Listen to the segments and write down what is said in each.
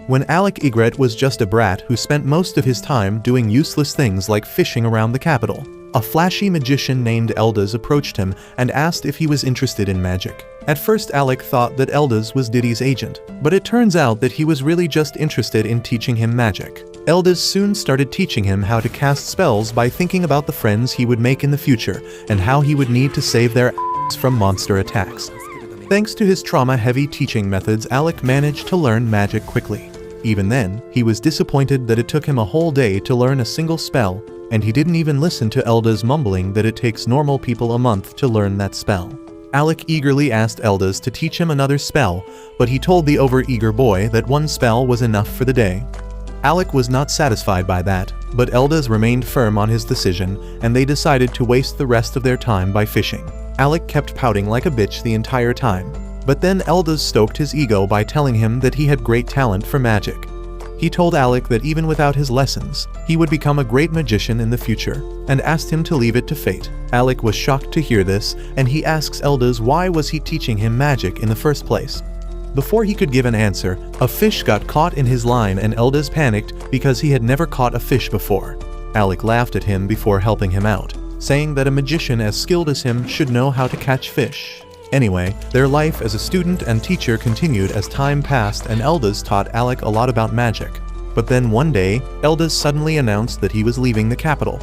When Alec Egret was just a brat who spent most of his time doing useless things like fishing around the capital, a flashy magician named Eldaz approached him and asked if he was interested in magic. At first Alec thought that Eldaz was Diddy's agent, but it turns out that he was really just interested in teaching him magic. Eldaz soon started teaching him how to cast spells by thinking about the friends he would make in the future and how he would need to save their asses from monster attacks. Thanks to his trauma-heavy teaching methods, Alec managed to learn magic quickly. Even then, he was disappointed that it took him a whole day to learn a single spell, and he didn't even listen to Eldaz mumbling that it takes normal people a month to learn that spell. Alec eagerly asked Eldaz to teach him another spell, but he told the overeager boy that one spell was enough for the day. Alec was not satisfied by that, but Eldaz remained firm on his decision, and they decided to waste the rest of their time by fishing. Alec kept pouting like a bitch the entire time, but then Eldaz stoked his ego by telling him that he had great talent for magic. He told Alec that even without his lessons, he would become a great magician in the future, and asked him to leave it to fate. Alec was shocked to hear this, and he asks Eldaz why was he teaching him magic in the first place. Before he could give an answer, a fish got caught in his line and Eldaz panicked because he had never caught a fish before. Alec laughed at him before helping him out, saying that a magician as skilled as him should know how to catch fish. Anyway, their life as a student and teacher continued as time passed, and Eldaz taught Alec a lot about magic. But then one day, Eldaz suddenly announced that he was leaving the capital.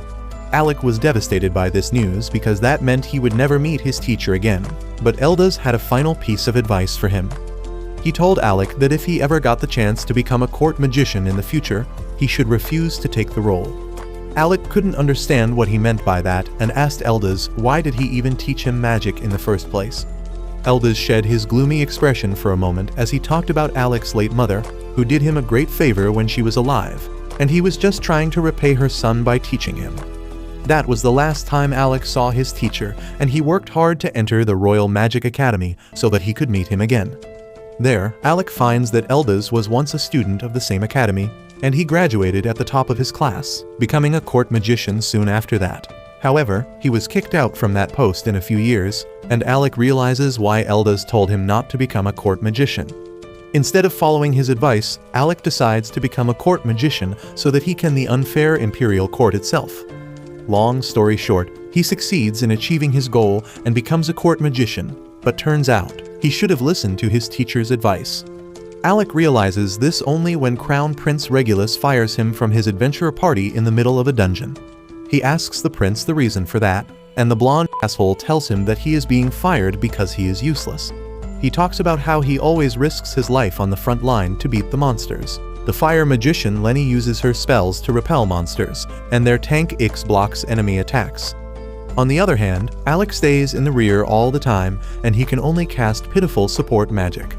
Alec was devastated by this news because that meant he would never meet his teacher again. But Eldaz had a final piece of advice for him. He told Alec that if he ever got the chance to become a court magician in the future, he should refuse to take the role. Alec couldn't understand what he meant by that and asked Eldaz why did he even teach him magic in the first place. Eldaz shed his gloomy expression for a moment as he talked about Alec's late mother, who did him a great favor when she was alive, and he was just trying to repay her son by teaching him. That was the last time Alec saw his teacher, and he worked hard to enter the Royal Magic Academy so that he could meet him again. There, Alec finds that Eldaz was once a student of the same academy, and he graduated at the top of his class, becoming a court magician soon after that. However, he was kicked out from that post in a few years, and Alec realizes why Eldaz told him not to become a court magician. Instead of following his advice, Alec decides to become a court magician so that he can the unfair imperial court itself. Long story short, he succeeds in achieving his goal and becomes a court magician, but turns out, he should have listened to his teacher's advice. Alec realizes this only when Crown Prince Regulus fires him from his adventurer party in the middle of a dungeon. He asks the prince the reason for that, and the blonde asshole tells him that he is being fired because he is useless. He talks about how he always risks his life on the front line to beat the monsters. The fire magician Lenny uses her spells to repel monsters, and their tank Ix blocks enemy attacks. On the other hand, Alec stays in the rear all the time, and he can only cast pitiful support magic.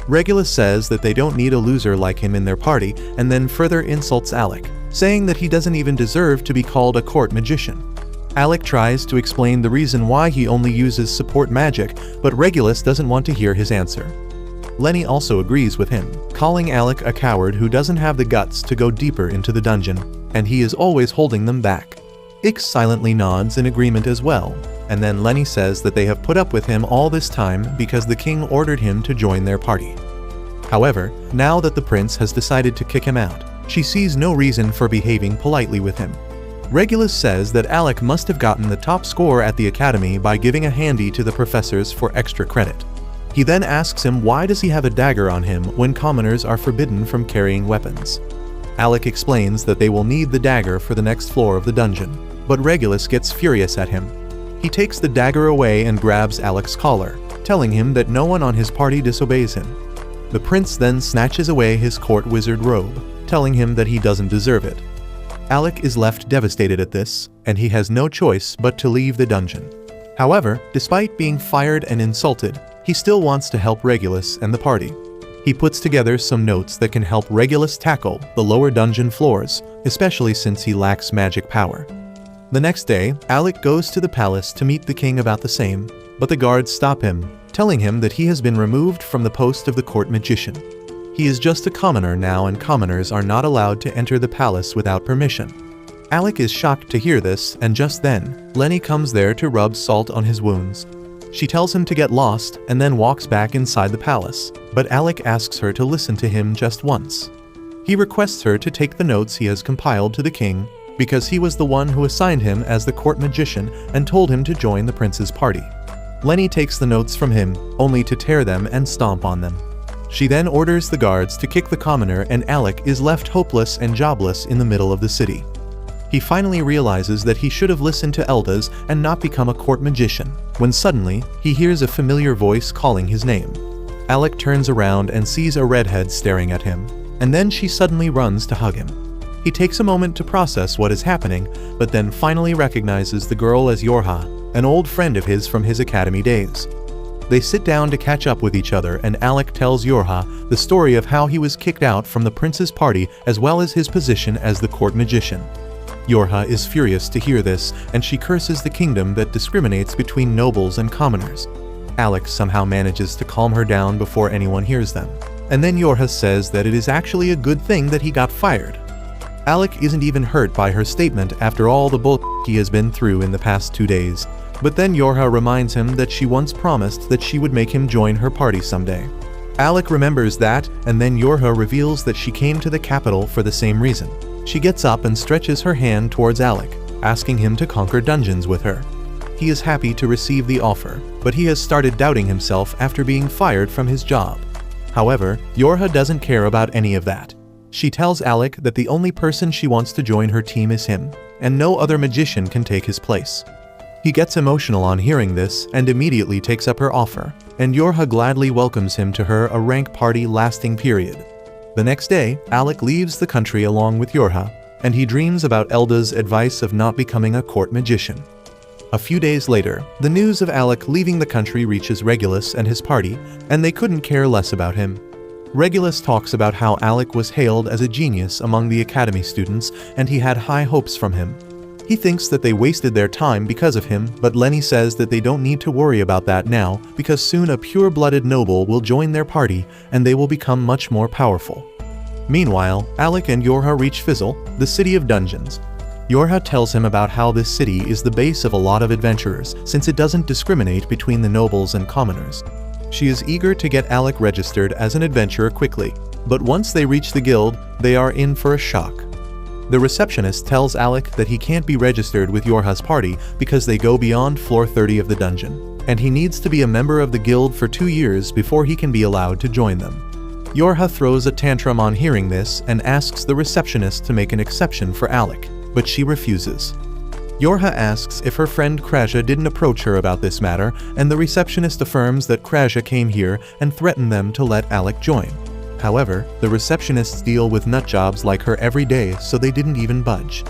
Regulus says that they don't need a loser like him in their party, and then further insults Alec, saying that he doesn't even deserve to be called a court magician. Alec tries to explain the reason why he only uses support magic, but Regulus doesn't want to hear his answer. Lenny also agrees with him, calling Alec a coward who doesn't have the guts to go deeper into the dungeon, and he is always holding them back. Ix silently nods in agreement as well, and then Lenny says that they have put up with him all this time because the king ordered him to join their party. However, now that the prince has decided to kick him out, she sees no reason for behaving politely with him. Regulus says that Alec must have gotten the top score at the academy by giving a handy to the professors for extra credit. He then asks him why does he have a dagger on him when commoners are forbidden from carrying weapons. Alec explains that they will need the dagger for the next floor of the dungeon, but Regulus gets furious at him. He takes the dagger away and grabs Alec's collar, telling him that no one on his party disobeys him. The prince then snatches away his court wizard robe, telling him that he doesn't deserve it. Alec is left devastated at this, and he has no choice but to leave the dungeon. However, despite being fired and insulted, he still wants to help Regulus and the party. He puts together some notes that can help Regulus tackle the lower dungeon floors, especially since he lacks magic power. The next day, Alec goes to the palace to meet the king about the same, but the guards stop him, telling him that he has been removed from the post of the court magician. He is just a commoner now, and commoners are not allowed to enter the palace without permission. Alec is shocked to hear this, and just then, Lenny comes there to rub salt on his wounds. She tells him to get lost and then walks back inside the palace, but Alec asks her to listen to him just once. He requests her to take the notes he has compiled to the king, because he was the one who assigned him as the court magician and told him to join the prince's party. Lenny takes the notes from him, only to tear them and stomp on them. She then orders the guards to kick the commoner, and Alec is left hopeless and jobless in the middle of the city. He finally realizes that he should have listened to Eldaz and not become a court magician, when suddenly, he hears a familiar voice calling his name. Alec turns around and sees a redhead staring at him, and then she suddenly runs to hug him. He takes a moment to process what is happening, but then finally recognizes the girl as Yorha, an old friend of his from his academy days. They sit down to catch up with each other, and Alec tells Yorha the story of how he was kicked out from the prince's party as well as his position as the court magician. Yorha is furious to hear this, and she curses the kingdom that discriminates between nobles and commoners. Alec somehow manages to calm her down before anyone hears them. And then Yorha says that it is actually a good thing that he got fired. Alec isn't even hurt by her statement after all the bull he has been through in the past 2 days. But then Yorha reminds him that she once promised that she would make him join her party someday. Alec remembers that, and then Yorha reveals that she came to the capital for the same reason. She gets up and stretches her hand towards Alec, asking him to conquer dungeons with her. He is happy to receive the offer, but he has started doubting himself after being fired from his job. However, Yorha doesn't care about any of that. She tells Alec that the only person she wants to join her team is him, and no other magician can take his place. He gets emotional on hearing this and immediately takes up her offer, and Yorha gladly welcomes him to her a rank party lasting period. The next day, Alec leaves the country along with Yorha, and he dreams about Eldaz's advice of not becoming a court magician. A few days later, the news of Alec leaving the country reaches Regulus and his party, and they couldn't care less about him. Regulus talks about how Alec was hailed as a genius among the academy students, and he had high hopes from him. He thinks that they wasted their time because of him, but Lenny says that they don't need to worry about that now, because soon a pure-blooded noble will join their party, and they will become much more powerful. Meanwhile, Alec and Yorha reach Fizzle, the city of dungeons. Yorha tells him about how this city is the base of a lot of adventurers, since it doesn't discriminate between the nobles and commoners. She is eager to get Alec registered as an adventurer quickly, but once they reach the guild, they are in for a shock. The receptionist tells Alec that he can't be registered with Yorha's party because they go beyond floor 30 of the dungeon, and he needs to be a member of the guild for 2 years before he can be allowed to join them. Yorha throws a tantrum on hearing this and asks the receptionist to make an exception for Alec, but she refuses. Yorha asks if her friend Kraja didn't approach her about this matter, and the receptionist affirms that Kraja came here and threatened them to let Alec join. However, the receptionists deal with nutjobs like her every day, so they didn't even budge.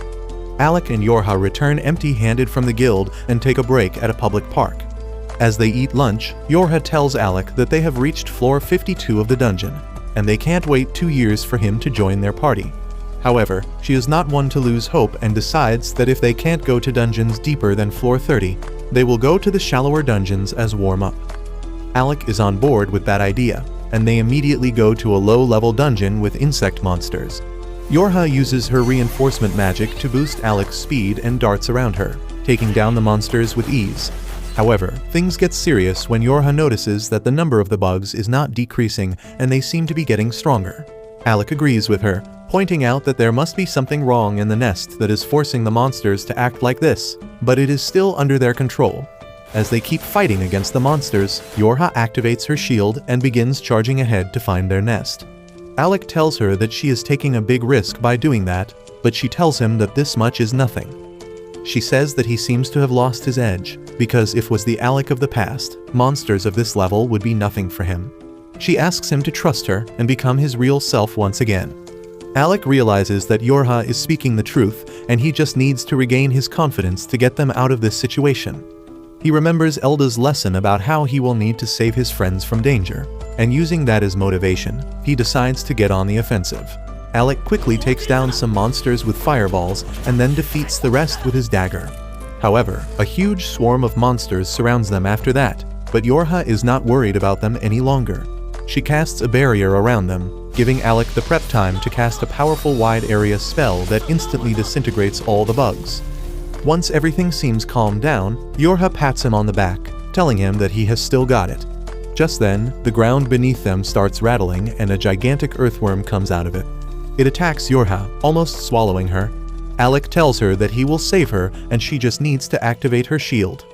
Alec and Yorha return empty-handed from the guild and take a break at a public park. As they eat lunch, Yorha tells Alec that they have reached floor 52 of the dungeon, and they can't wait 2 years for him to join their party. However, she is not one to lose hope and decides that if they can't go to dungeons deeper than floor 30, they will go to the shallower dungeons as warm-up. Alec is on board with that idea, and they immediately go to a low-level dungeon with insect monsters. Yorha uses her reinforcement magic to boost Alec's speed and darts around her, taking down the monsters with ease. However, things get serious when Yorha notices that the number of the bugs is not decreasing and they seem to be getting stronger. Alec agrees with her, pointing out that there must be something wrong in the nest that is forcing the monsters to act like this, but it is still under their control. As they keep fighting against the monsters, Yorha activates her shield and begins charging ahead to find their nest. Alec tells her that she is taking a big risk by doing that, but she tells him that this much is nothing. She says that he seems to have lost his edge, because if was the Alec of the past, monsters of this level would be nothing for him. She asks him to trust her and become his real self once again. Alec realizes that Yorha is speaking the truth, and he just needs to regain his confidence to get them out of this situation. He remembers Elda's lesson about how he will need to save his friends from danger, and using that as motivation, he decides to get on the offensive. Alec quickly takes down some monsters with fireballs and then defeats the rest with his dagger. However, a huge swarm of monsters surrounds them after that, but Yorha is not worried about them any longer. She casts a barrier around them, giving Alec the prep time to cast a powerful wide area spell that instantly disintegrates all the bugs. Once everything seems calmed down, Yorha pats him on the back, telling him that he has still got it. Just then, the ground beneath them starts rattling and a gigantic earthworm comes out of it. It attacks Yorha, almost swallowing her. Alec tells her that he will save her and she just needs to activate her shield.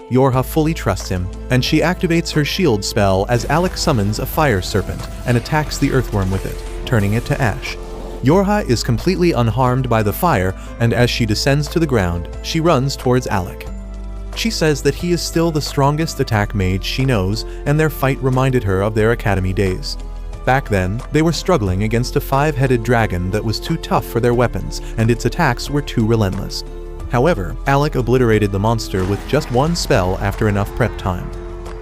Yorha fully trusts him, and she activates her shield spell as Alec summons a fire serpent and attacks the earthworm with it, turning it to ash. Yorha is completely unharmed by the fire, and as she descends to the ground, she runs towards Alec. She says that he is still the strongest attack mage she knows, and their fight reminded her of their academy days. Back then, they were struggling against a 5-headed dragon that was too tough for their weapons, and its attacks were too relentless. However, Alec obliterated the monster with just one spell after enough prep time.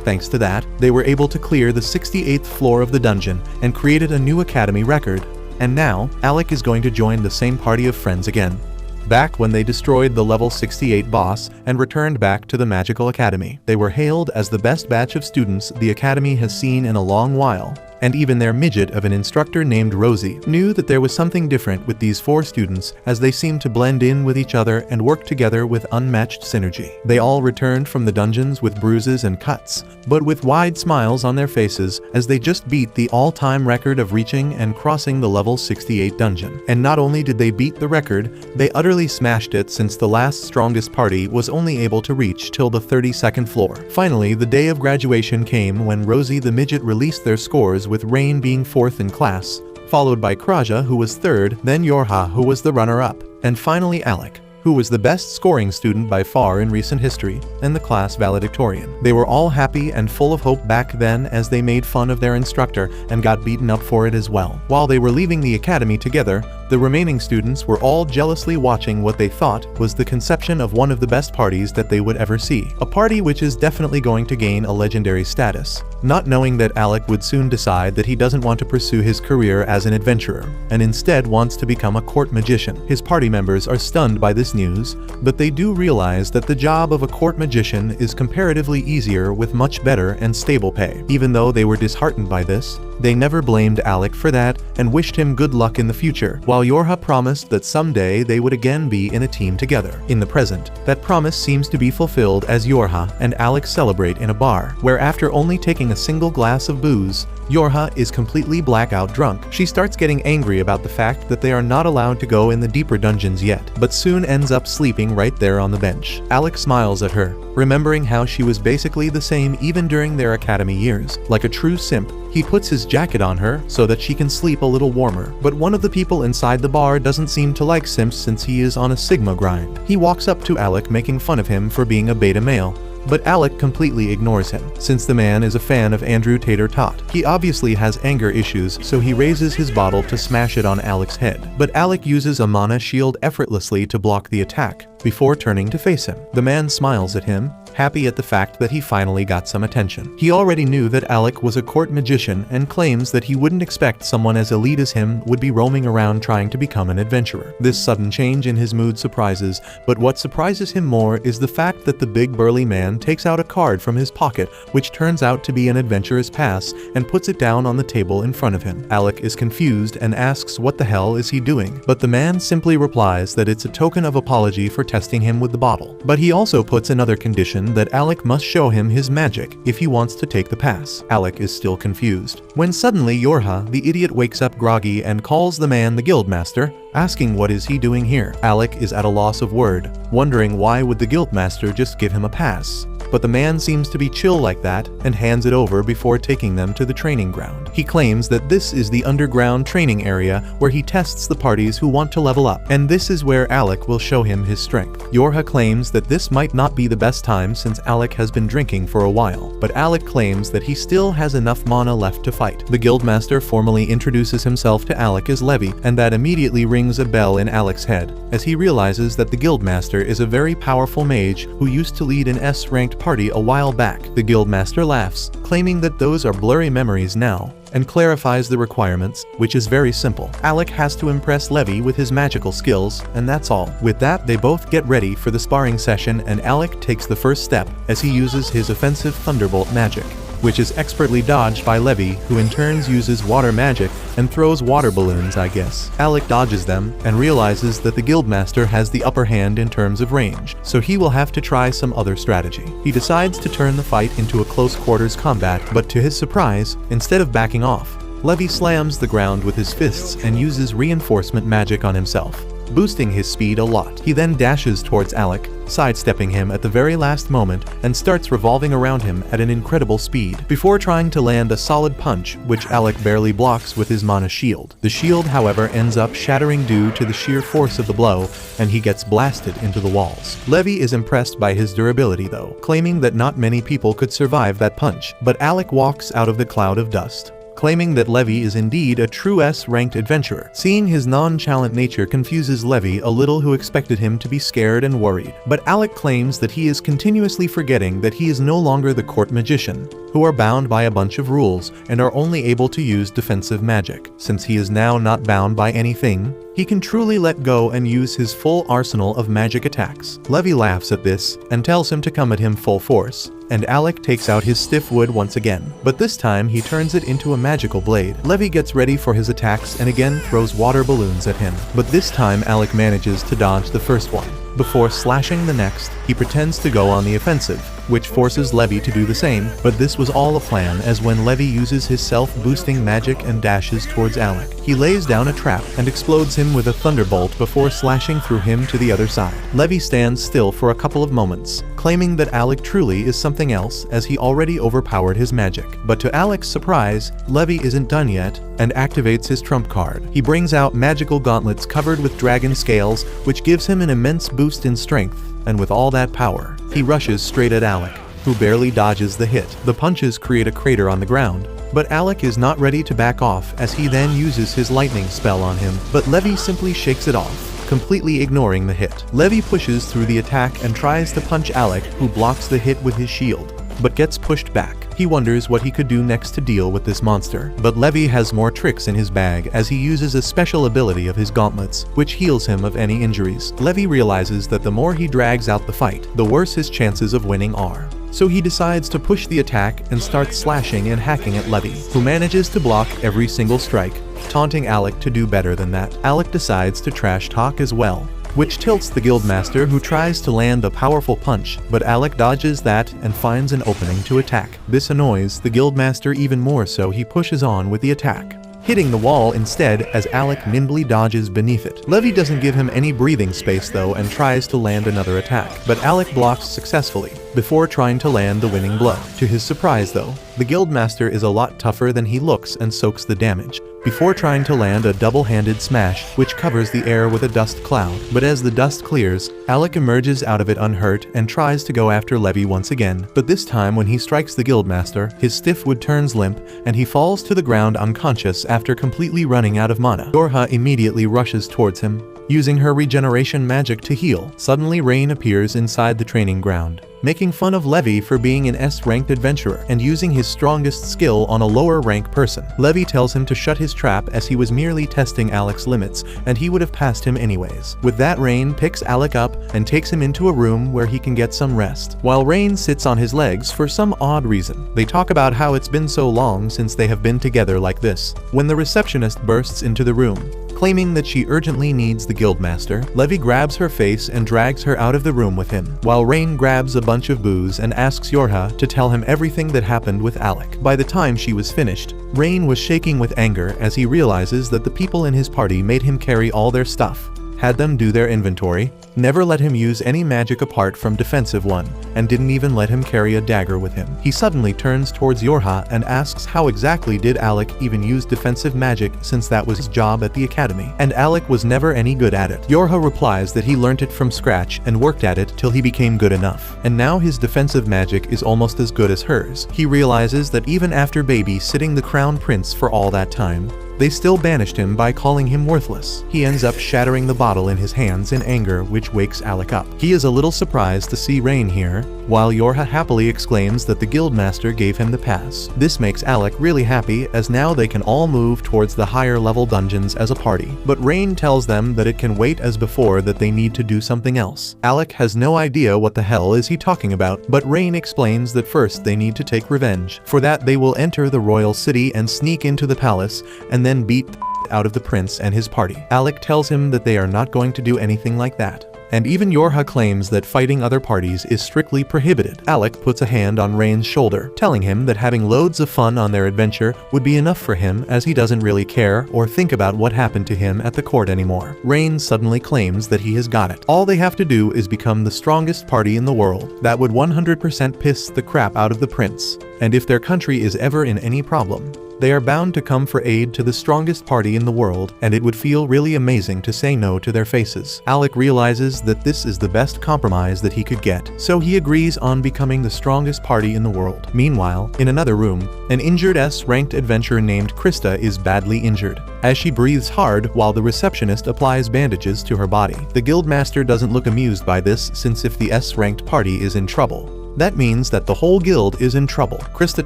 Thanks to that, they were able to clear the 68th floor of the dungeon and created a new academy record. And now, Alec is going to join the same party of friends again. Back when they destroyed the level 68 boss and returned back to the Magical Academy, they were hailed as the best batch of students the Academy has seen in a long while. And even their midget of an instructor named Rosie knew that there was something different with these 4 students, as they seemed to blend in with each other and work together with unmatched synergy. They all returned from the dungeons with bruises and cuts, but with wide smiles on their faces as they just beat the all-time record of reaching and crossing the level 68 dungeon. And not only did they beat the record, they utterly smashed it, since the last strongest party was only able to reach till the 32nd floor. Finally, the day of graduation came when Rosie the midget released their scores, with Rain being 4th in class, followed by Kraja, who was 3rd, then Yorha, who was the runner-up, and finally Alec, who was the best scoring student by far in recent history, and the class valedictorian. They were all happy and full of hope back then, as they made fun of their instructor and got beaten up for it as well. While they were leaving the academy together, the remaining students were all jealously watching what they thought was the conception of one of the best parties that they would ever see. A party which is definitely going to gain a legendary status. Not knowing that Alec would soon decide that he doesn't want to pursue his career as an adventurer, and instead wants to become a court magician. His party members are stunned by this news, but they do realize that the job of a court magician is comparatively easier with much better and stable pay. Even though they were disheartened by this, they never blamed Alec for that and wished him good luck in the future, while Yorha promised that someday they would again be in a team together. In the present, that promise seems to be fulfilled as Yorha and Alec celebrate in a bar, where after only taking a single glass of booze, Yorha is completely blackout drunk. She starts getting angry about the fact that they are not allowed to go in the deeper dungeons yet, but soon ends up sleeping right there on the bench. Alec smiles at her, remembering how she was basically the same even during their academy years. Like a true simp, he puts his jacket on her so that she can sleep a little warmer, but one of the people inside the bar doesn't seem to like simps since he is on a Sigma grind. He walks up to Alec, making fun of him for being a beta male, but Alec completely ignores him, since the man is a fan of Andrew Tater Tot. He obviously has anger issues, so he raises his bottle to smash it on Alec's head, but Alec uses a mana shield effortlessly to block the attack, before turning to face him. The man smiles at him, happy at the fact that he finally got some attention. He already knew that Alec was a court magician and claims that he wouldn't expect someone as elite as him would be roaming around trying to become an adventurer. This sudden change in his mood surprises, but what surprises him more is the fact that the big burly man takes out a card from his pocket, which turns out to be an adventurer's pass, and puts it down on the table in front of him. Alec is confused and asks what the hell is he doing, but the man simply replies that it's a token of apology for testing him with the bottle. But he also puts another condition that Alec must show him his magic if he wants to take the pass. Alec is still confused, when suddenly Yorha, the idiot, wakes up groggy and calls the man the guildmaster, asking what is he doing here. Alec is at a loss of word, wondering why would the guildmaster just give him a pass. But the man seems to be chill like that and hands it over before taking them to the training ground. He claims that this is the underground training area where he tests the parties who want to level up, and this is where Alec will show him his strength. Yorha claims that this might not be the best time since Alec has been drinking for a while, but Alec claims that he still has enough mana left to fight. The guildmaster formally introduces himself to Alec as Levy, and that immediately rings a bell in Alec's head, as he realizes that the guildmaster is a very powerful mage who used to lead an S-ranked party a while back. The guildmaster laughs, claiming that those are blurry memories now, and clarifies the requirements, which is very simple. Alec has to impress Levy with his magical skills, and that's all. With that, they both get ready for the sparring session, and Alec takes the first step as he uses his offensive Thunderbolt magic. which is expertly dodged by Levi, who in turns uses water magic and throws water balloons, I guess. Alec dodges them and realizes that the Guildmaster has the upper hand in terms of range, so he will have to try some other strategy. He decides to turn the fight into a close quarters combat, but to his surprise, instead of backing off, Levi slams the ground with his fists and uses reinforcement magic on himself, boosting his speed a lot. He then dashes towards Alec, sidestepping him at the very last moment and starts revolving around him at an incredible speed, before trying to land a solid punch, which Alec barely blocks with his mana shield. The shield, however, ends up shattering due to the sheer force of the blow, and he gets blasted into the walls. Levi is impressed by his durability though, claiming that not many people could survive that punch, but Alec walks out of the cloud of dust, claiming that Levi is indeed a true S-ranked adventurer. Seeing his nonchalant nature confuses Levi a little, who expected him to be scared and worried. But Alec claims that he is continuously forgetting that he is no longer the court magician, who are bound by a bunch of rules and are only able to use defensive magic. Since he is now not bound by anything, he can truly let go and use his full arsenal of magic attacks. Levi laughs at this and tells him to come at him full force, and Alec takes out his stiff wood once again, but this time he turns it into a magical blade. Levi gets ready for his attacks and again throws water balloons at him, but this time Alec manages to dodge the first one. Before slashing the next, he pretends to go on the offensive, which forces Levi to do the same, but this was all a plan, as when Levi uses his self-boosting magic and dashes towards Alec, he lays down a trap and explodes him with a thunderbolt before slashing through him to the other side. Levi stands still for a couple of moments, claiming that Alec truly is something else, as he already overpowered his magic. But to Alec's surprise, Levi isn't done yet and activates his trump card. He brings out magical gauntlets covered with dragon scales, which gives him an immense boost in strength, and with all that power, he rushes straight at Alec, who barely dodges the hit. The punches create a crater on the ground, but Alec is not ready to back off, as he then uses his lightning spell on him, but Levi simply shakes it off, completely ignoring the hit. Levi pushes through the attack and tries to punch Alec, who blocks the hit with his shield, but gets pushed back. He wonders what he could do next to deal with this monster, but Levi has more tricks in his bag, as he uses a special ability of his gauntlets, which heals him of any injuries. Levi realizes that the more he drags out the fight, the worse his chances of winning are. So he decides to push the attack and starts slashing and hacking at Levi, who manages to block every single strike, taunting Alec to do better than that. Alec decides to trash talk as well, which tilts the Guildmaster, who tries to land a powerful punch, but Alec dodges that and finds an opening to attack. This annoys the Guildmaster even more, so he pushes on with the attack, hitting the wall instead as Alec nimbly dodges beneath it. Levi doesn't give him any breathing space though and tries to land another attack, but Alec blocks successfully, before trying to land the winning blow. To his surprise though, the Guildmaster is a lot tougher than he looks and soaks the damage, before trying to land a double-handed smash, which covers the air with a dust cloud. But as the dust clears, Alec emerges out of it unhurt and tries to go after Levi once again, but this time when he strikes the Guildmaster, his stiff wood turns limp and he falls to the ground unconscious after completely running out of mana. Yorha immediately rushes towards him, using her regeneration magic to heal. Suddenly Rain appears inside the training ground, making fun of Levi for being an S-ranked adventurer and using his strongest skill on a lower rank person. Levi tells him to shut his trap, as he was merely testing Alec's limits and he would have passed him anyways. With that, Rain picks Alec up and takes him into a room where he can get some rest, while Rain sits on his legs for some odd reason. They talk about how it's been so long since they have been together like this, when the receptionist bursts into the room, claiming that she urgently needs the Guildmaster. Levi grabs her face and drags her out of the room with him, while Rain grabs a bunch of booze and asks Yorha to tell him everything that happened with Alec. By the time she was finished, Rain was shaking with anger as he realizes that the people in his party made him carry all their stuff, had them do their inventory, never let him use any magic apart from defensive one, and didn't even let him carry a dagger with him. He suddenly turns towards Yorha and asks how exactly did Alec even use defensive magic, since that was his job at the academy, and Alec was never any good at it. Yorha replies that he learnt it from scratch and worked at it till he became good enough, and now his defensive magic is almost as good as hers. He realizes that even after babysitting the crown prince for all that time, They still banished him by calling him worthless. He ends up shattering the bottle in his hands in anger, which wakes Alec up. He is a little surprised to see Rain here, while Yorha happily exclaims that the guildmaster gave him the pass. This makes Alec really happy, as now they can all move towards the higher level dungeons as a party. But Rain tells them that it can wait as before, that they need to do something else. Alec has no idea what the hell is he talking about, but Rain explains that first they need to take revenge. For that they will enter the royal city and sneak into the palace, and then beat the out of the prince and his party. Alec tells him that they are not going to do anything like that. And even Yorha claims that fighting other parties is strictly prohibited. Alec puts a hand on Rain's shoulder, telling him that having loads of fun on their adventure would be enough for him, as he doesn't really care or think about what happened to him at the court anymore. Rain suddenly claims that he has got it. All they have to do is become the strongest party in the world. That would 100% piss the crap out of the prince. And if their country is ever in any problem, they are bound to come for aid to the strongest party in the world, and it would feel really amazing to say no to their faces. Alec realizes that this is the best compromise that he could get, so he agrees on becoming the strongest party in the world. Meanwhile, in another room, an injured S-ranked adventurer named Krista is badly injured, as she breathes hard while the receptionist applies bandages to her body. The guildmaster doesn't look amused by this, since if the S-ranked party is in trouble, that means that the whole guild is in trouble. Krista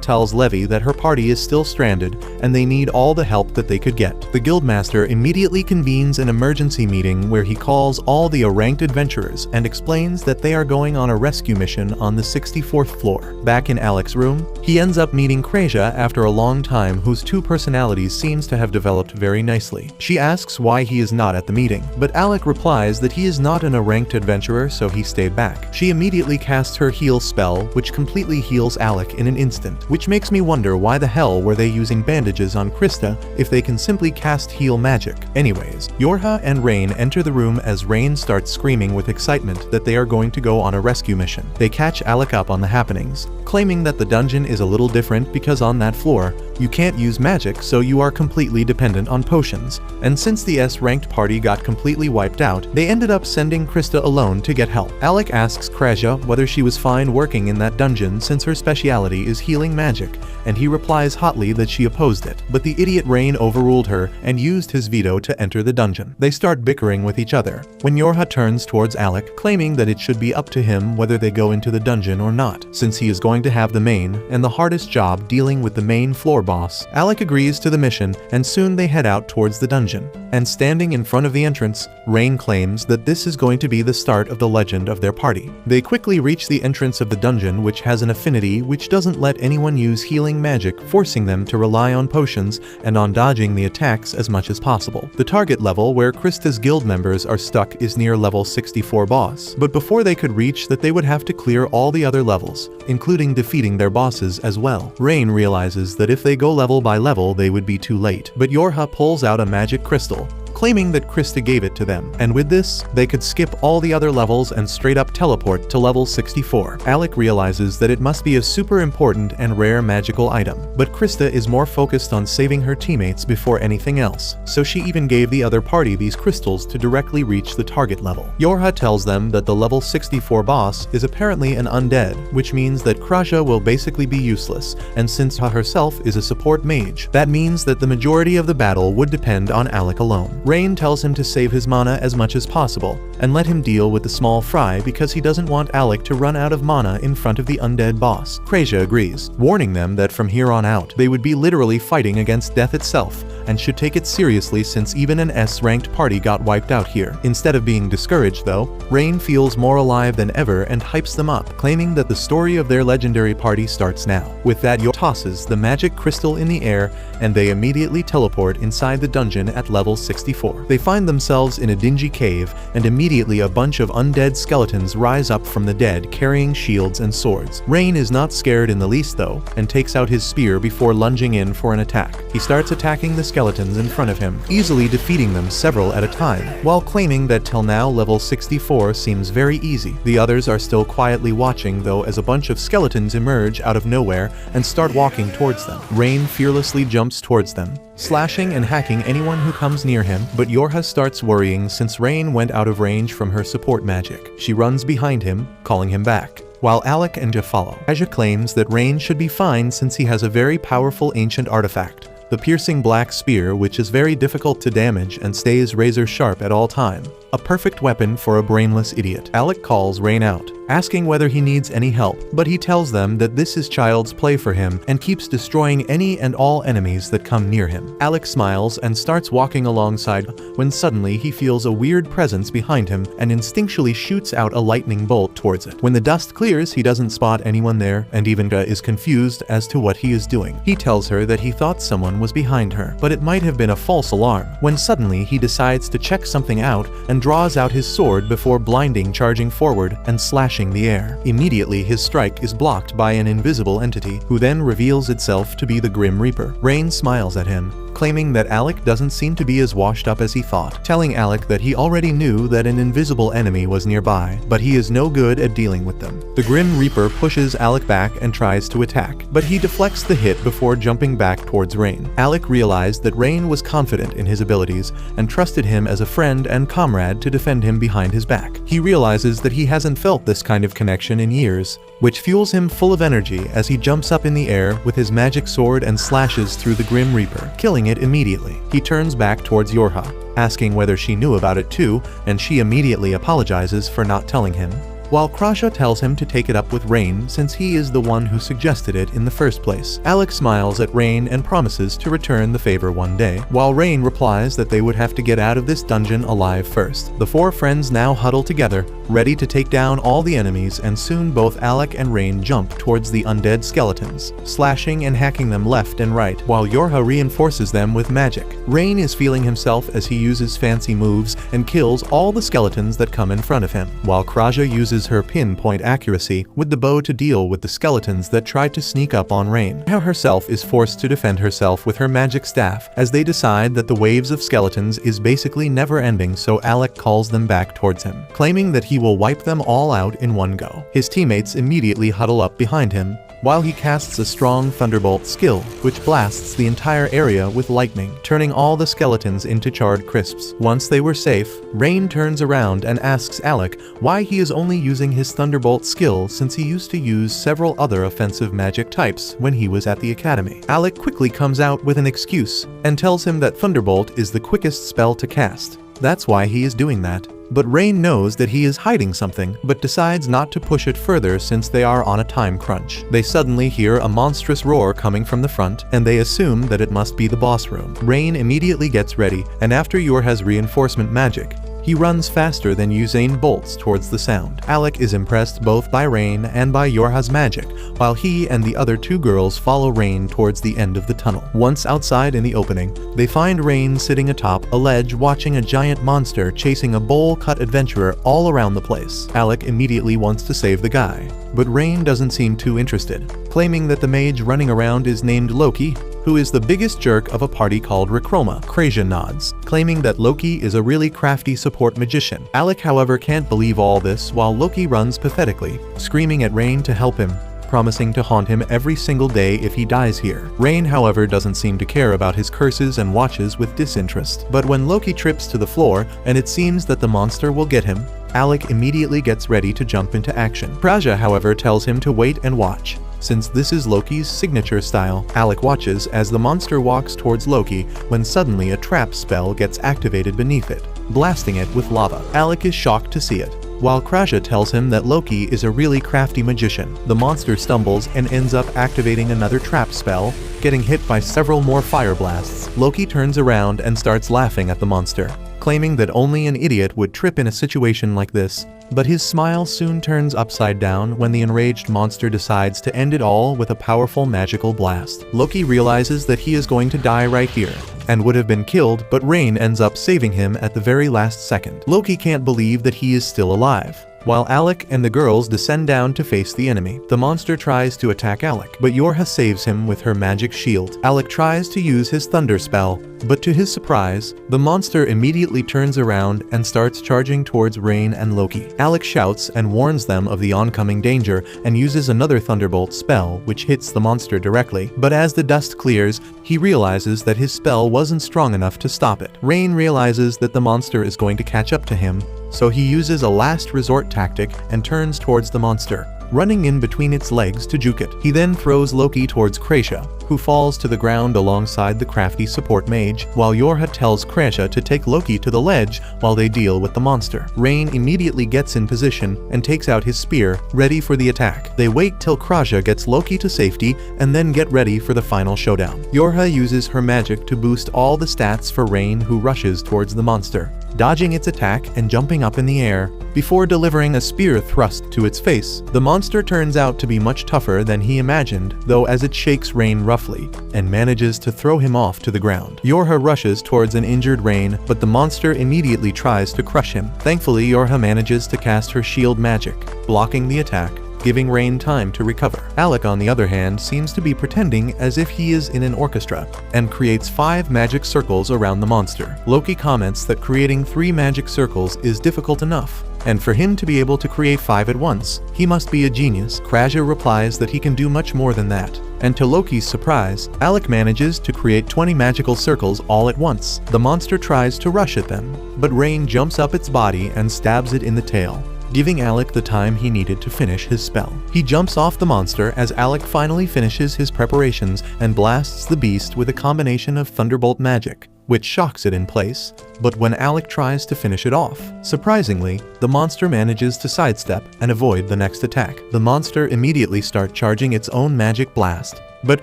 tells Levy that her party is still stranded and they need all the help that they could get. The guildmaster immediately convenes an emergency meeting where he calls all the ranked adventurers and explains that they are going on a rescue mission on the 64th floor. Back in Alec's room, he ends up meeting Kreja after a long time, whose two personalities seems to have developed very nicely. She asks why he is not at the meeting, but Alec replies that he is not an ranked adventurer, so he stayed back. She immediately casts her heal spell, which completely heals Alec in an instant, which makes me wonder why the hell were they using bandages on Krista if they can simply cast heal magic. Anyways, Yorha and Rain enter the room as Rain starts screaming with excitement that they are going to go on a rescue mission. They catch Alec up on the happenings, claiming that the dungeon is a little different because on that floor, you can't use magic, so you are completely dependent on potions. And since the S-ranked party got completely wiped out, they ended up sending Krista alone to get help. Alec asks Kreja whether she was fine working in that dungeon since her speciality is healing magic, and he replies hotly that she opposed it. But the idiot Rain overruled her and used his veto to enter the dungeon. They start bickering with each other, when Yorha turns towards Alec, claiming that it should be up to him whether they go into the dungeon or not, since he is going to have the main and the hardest job dealing with the main floor boss. Alec agrees to the mission, and soon they head out towards the dungeon. And standing in front of the entrance, Rain claims that this is going to be the start of the legend of their party. They quickly reach the entrance of the dungeon, which has an affinity which doesn't let anyone use healing magic, forcing them to rely on potions and on dodging the attacks as much as possible. The target level where Krista's guild members are stuck is near level 64 boss, but before they could reach that they would have to clear all the other levels, including defeating their bosses as well. Rain realizes that if they go level by level they would be too late, but Yorha pulls out a magic crystal, claiming that Krista gave it to them, and with this, they could skip all the other levels and straight up teleport to level 64. Alec realizes that it must be a super important and rare magical item, but Krista is more focused on saving her teammates before anything else, so she even gave the other party these crystals to directly reach the target level. Yorha tells them that the level 64 boss is apparently an undead, which means that Kreja will basically be useless, and since Ha herself is a support mage, that means that the majority of the battle would depend on Alec alone. Rain tells him to save his mana as much as possible, and let him deal with the small fry because he doesn't want Alec to run out of mana in front of the undead boss. Kreja agrees, warning them that from here on out, they would be literally fighting against death itself, and should take it seriously since even an S-ranked party got wiped out here. Instead of being discouraged though, Rain feels more alive than ever and hypes them up, claiming that the story of their legendary party starts now. With that, Yorha tosses the magic crystal in the air, and they immediately teleport inside the dungeon at level 64. They find themselves in a dingy cave, and immediately a bunch of undead skeletons rise up from the dead carrying shields and swords. Rain is not scared in the least though, and takes out his spear before lunging in for an attack. He starts attacking the skeletons in front of him, easily defeating them several at a time, while claiming that till now level 64 seems very easy. The others are still quietly watching though as a bunch of skeletons emerge out of nowhere and start walking towards them. Rain fearlessly jumps towards them, slashing and hacking anyone who comes near him, but Yorha starts worrying since Rain went out of range from her support magic. She runs behind him, calling him back, while Alec and Ja follow. Kreja claims that Rain should be fine since he has a very powerful ancient artifact, the piercing black spear which is very difficult to damage and stays razor sharp at all time. A perfect weapon for a brainless idiot. Alec calls Rain out, asking whether he needs any help, but he tells them that this is child's play for him and keeps destroying any and all enemies that come near him. Alec smiles and starts walking alongside when suddenly he feels a weird presence behind him and instinctually shoots out a lightning bolt towards it. When the dust clears, he doesn't spot anyone there, and even is confused as to what he is doing. He tells her that he thought someone was behind her, but it might have been a false alarm, when suddenly he decides to check something out and draws out his sword before blinding charging forward and slashing the air. Immediately his strike is blocked by an invisible entity, who then reveals itself to be the Grim Reaper. Rain smiles at him, claiming that Alec doesn't seem to be as washed up as he thought, telling Alec that he already knew that an invisible enemy was nearby, but he is no good at dealing with them. The Grim Reaper pushes Alec back and tries to attack, but he deflects the hit before jumping back towards Rain. Alec realized that Rain was confident in his abilities and trusted him as a friend and comrade to defend him behind his back. He realizes that he hasn't felt this kind of connection in years, which fuels him full of energy as he jumps up in the air with his magic sword and slashes through the Grim Reaper, killing it immediately. He turns back towards Yorha, asking whether she knew about it too, and she immediately apologizes for not telling him, while Krasha tells him to take it up with Rain since he is the one who suggested it in the first place. Alec smiles at Rain and promises to return the favor one day, while Rain replies that they would have to get out of this dungeon alive first. The four friends now huddle together, ready to take down all the enemies, and soon both Alec and Rain jump towards the undead skeletons, slashing and hacking them left and right, while Yorha reinforces them with magic. Rain is feeling himself as he uses fancy moves and kills all the skeletons that come in front of him, while Krasha uses her pinpoint accuracy with the bow to deal with the skeletons that try to sneak up on Rain. Now herself is forced to defend herself with her magic staff as they decide that the waves of skeletons is basically never ending, so Alec calls them back towards him, claiming that he will wipe them all out in one go. His teammates immediately huddle up behind him, while he casts a strong thunderbolt skill, which blasts the entire area with lightning, turning all the skeletons into charred crisps. Once they were safe, Rain turns around and asks Alec why he is only using his thunderbolt skill since he used to use several other offensive magic types when he was at the academy. Alec quickly comes out with an excuse and tells him that thunderbolt is the quickest spell to cast. That's why he is doing that. But Rain knows that he is hiding something, but decides not to push it further since they are on a time crunch. They suddenly hear a monstrous roar coming from the front, and they assume that it must be the boss room. Rain immediately gets ready, and after Yorha's reinforcement magic, he runs faster than Usain bolts towards the sound. Alec is impressed both by Rain and by Yorha's magic, while he and the other two girls follow Rain towards the end of the tunnel. Once outside in the opening, they find Rain sitting atop a ledge watching a giant monster chasing a bowl-cut adventurer all around the place. Alec immediately wants to save the guy, but Rain doesn't seem too interested, claiming that the mage running around is named Loki, who is the biggest jerk of a party called Rechroma. Krasha nods, claiming that Loki is a really crafty support magician. Alec, however, can't believe all this while Loki runs pathetically, screaming at Rain to help him, promising to haunt him every single day if he dies here. Rain, however, doesn't seem to care about his curses and watches with disinterest. But when Loki trips to the floor and it seems that the monster will get him, Alec immediately gets ready to jump into action. Krasha, however, tells him to wait and watch. Since this is Loki's signature style, Alec watches as the monster walks towards Loki when suddenly a trap spell gets activated beneath it, blasting it with lava. Alec is shocked to see it, while Krasha tells him that Loki is a really crafty magician. The monster stumbles and ends up activating another trap spell, getting hit by several more fire blasts. Loki turns around and starts laughing at the monster, claiming that only an idiot would trip in a situation like this. But his smile soon turns upside down when the enraged monster decides to end it all with a powerful magical blast. Loki realizes that he is going to die right here, and would have been killed, but Rain ends up saving him at the very last second. Loki can't believe that he is still alive, while Alec and the girls descend down to face the enemy. The monster tries to attack Alec, but Yorha saves him with her magic shield. Alec tries to use his thunder spell, but to his surprise, the monster immediately turns around and starts charging towards Rain and Loki. Alec shouts and warns them of the oncoming danger and uses another thunderbolt spell which hits the monster directly, but as the dust clears, he realizes that his spell wasn't strong enough to stop it. Rain realizes that the monster is going to catch up to him, so he uses a last resort tactic and turns towards the monster, running in between its legs to juke it. He then throws Loki towards Krasia, who falls to the ground alongside the crafty support mage, while Yorha tells Krasia to take Loki to the ledge while they deal with the monster. Rain immediately gets in position and takes out his spear, ready for the attack. They wait till Krasia gets Loki to safety and then get ready for the final showdown. Yorha uses her magic to boost all the stats for Rain, who rushes towards the monster, dodging its attack and jumping up in the air before delivering a spear thrust to its face. The monster turns out to be much tougher than he imagined, though, as it shakes Rain roughly and manages to throw him off to the ground. Yorha rushes towards an injured Rain, but the monster immediately tries to crush him. Thankfully, Yorha manages to cast her shield magic, blocking the attack, giving Rain time to recover. Alec, on the other hand, seems to be pretending as if he is in an orchestra and creates 5 magic circles around the monster. Loki comments that creating 3 magic circles is difficult enough, and for him to be able to create 5 at once, he must be a genius. Krasia replies that he can do much more than that, and to Loki's surprise, Alec manages to create 20 magical circles all at once. The monster tries to rush at them, but Rain jumps up its body and stabs it in the tail, giving Alec the time he needed to finish his spell. He jumps off the monster as Alec finally finishes his preparations and blasts the beast with a combination of thunderbolt magic, which shocks it in place. But when Alec tries to finish it off, surprisingly, the monster manages to sidestep and avoid the next attack. The monster immediately starts charging its own magic blast, but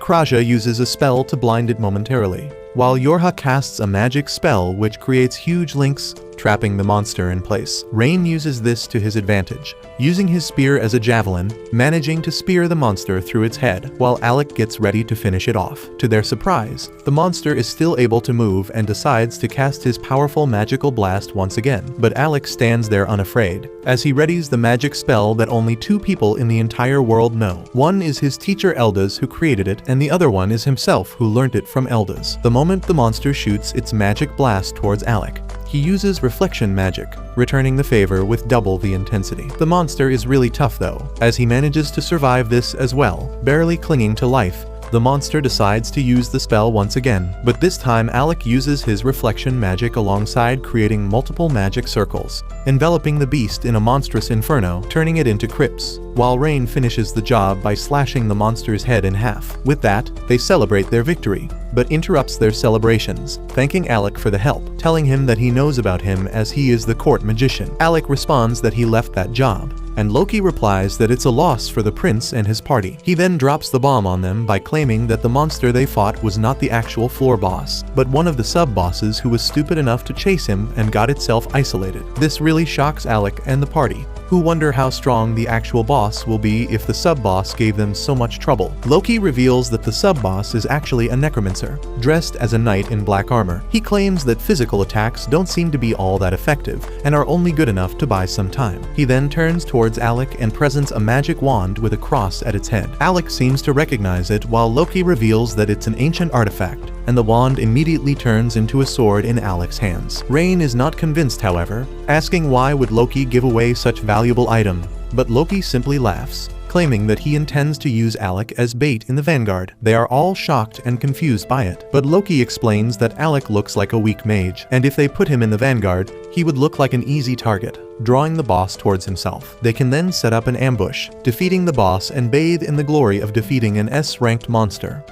Krasia uses a spell to blind it momentarily, while Yorha casts a magic spell which creates huge links, trapping the monster in place. Rain uses this to his advantage, using his spear as a javelin, managing to spear the monster through its head, while Alec gets ready to finish it off. To their surprise, the monster is still able to move and decides to cast his powerful magical blast once again, but Alec stands there unafraid, as he readies the magic spell that only 2 people in the entire world know. One is his teacher Eldas, who created it, and the other one is himself, who learnt it from Eldas. The moment the monster shoots its magic blast towards Alec, he uses reflection magic, returning the favor with double the intensity. The monster is really tough though, as he manages to survive this as well, barely clinging to life. The monster decides to use the spell once again, but this time Alec uses his reflection magic alongside creating multiple magic circles, enveloping the beast in a monstrous inferno, turning it into crypts, while Rain finishes the job by slashing the monster's head in half. With that, they celebrate their victory, but interrupts their celebrations, thanking Alec for the help, telling him that he knows about him as he is the court magician. Alec responds that he left that job, and Loki replies that it's a loss for the prince and his party. He then drops the bomb on them by claiming that the monster they fought was not the actual floor boss, but one of the sub-bosses who was stupid enough to chase him and got itself isolated. This really shocks Alec and the party, who wonder how strong the actual boss will be if the sub-boss gave them so much trouble. Loki reveals that the sub-boss is actually a necromancer, dressed as a knight in black armor. He claims that physical attacks don't seem to be all that effective and are only good enough to buy some time. He then turns towards Alec and presents a magic wand with a cross at its head. Alec seems to recognize it, while Loki reveals that it's an ancient artifact, and the wand immediately turns into a sword in Alec's hands. Rain is not convinced, however, asking why would Loki give away such valuable item, but Loki simply laughs, claiming that he intends to use Alec as bait in the vanguard. They are all shocked and confused by it, but Loki explains that Alec looks like a weak mage, and if they put him in the vanguard, he would look like an easy target, drawing the boss towards himself. They can then set up an ambush, defeating the boss and bathe in the glory of defeating an S-ranked monster.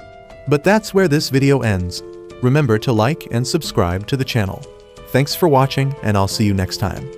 But that's where this video ends. Remember to like and subscribe to the channel. Thanks for watching, and I'll see you next time.